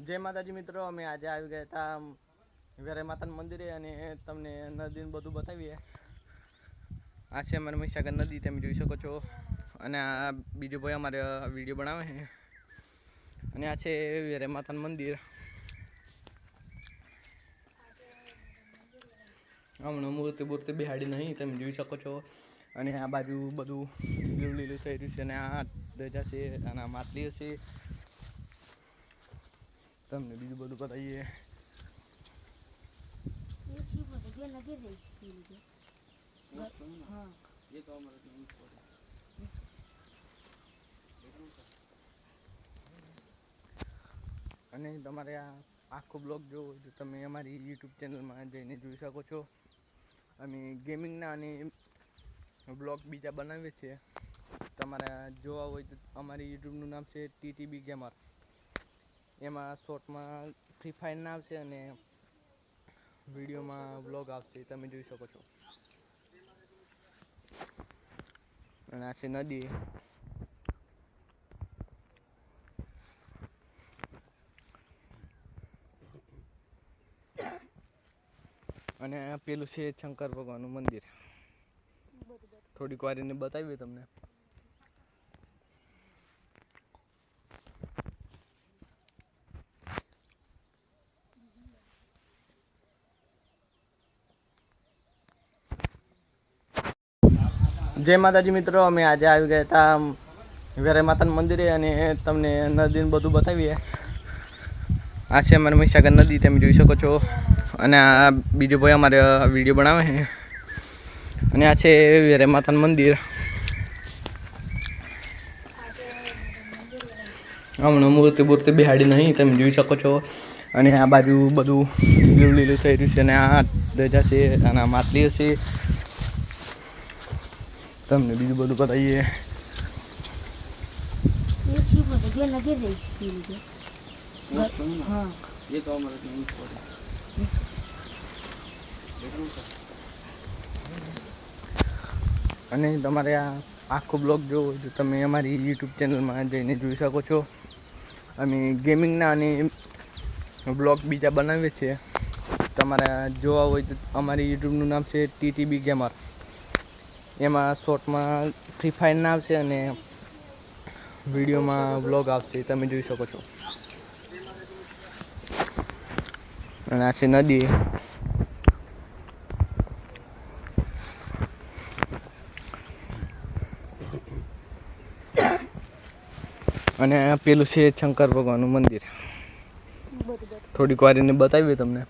जय माताजी मित्रों, अमे आज આવી ગયા હતા વેરે માતાના મંદિરે અને તમને નદીને બધું બતાવીએ। આ છે અમારી મહીસાગર નદી, તમે જોઈ શકો છો। અને આ બીજો ભાઈ અમારે વિડીયો બનાવે છે। અને આ છે વેરે માતાનું મંદિર। હમણાં મૂર્તિ બિહાડી નહીં, તમે જોઈ શકો છો। અને આ બાજુ બધું લીલું લીલું થઈ રહ્યું છે અને આ ધજા છે અને આ માટલી છે। તમને બીજું બધું બતાવીએ। અને તમારે આ આખો બ્લોગ જોવો તો તમે અમારી યુટ્યુબ ચેનલમાં જઈને જોઈ શકો છો। અમે ગેમિંગના અને બ્લોગ બીજા બનાવીએ છીએ। તમારે જોવા હોય તો અમારી યુટ્યુબનું નામ છે TTB ગેમર। એમાં શોર્ટમાં ફ્રી ફાયરના આવશે અને વિડીયોમાં વ્લોગ આવશે, તમે જોઈ શકો છો। અને આ છે નદી। અને પેલું છે શંકર ભગવાનનું મંદિર। થોડીક વાર એને બતાવીએ તમને। जय माताजी मित्रों, अमे आज આવી ગયા હતા વેરે માતાના મંદિરે અને તમને નદીને બધું બતાવીએ। આ છે અમારી મહીસાગર નદી, તમે જોઈ શકો છો। અને આ બીજો ભાઈ અમારે વિડીયો બનાવે છે। અને આ છે વેરે માતાનું મંદિર। હમણાં મૂર્તિ બિહાડી નહીં, તમે જોઈ શકો છો। અને આ બાજુ બધું લીલું લીલું થઈ રહ્યું છે અને આ ધજા છે અને આ માટલી છે। તમને બીજું બધું બતાવીએ। અને તમારે આ આખો બ્લોગ જોવો તો તમે અમારી યુટ્યુબ ચેનલમાં જઈને જોઈ શકો છો। અમે ગેમિંગના અને બ્લોગ બીજા બનાવીએ છીએ। તમારે જોવા હોય તો અમારી યુટ્યુબનું નામ છે TTB ગેમર। એમાં શોર્ટમાં ફ્રી ફાયરના આવશે અને વિડીયોમાં વ્લોગ આવશે, તમે જોઈ શકો છો। અને આ છે નદી। અને પેલું છે શંકર ભગવાનનું મંદિર। થોડીક વાર એને બતાવીએ તમને।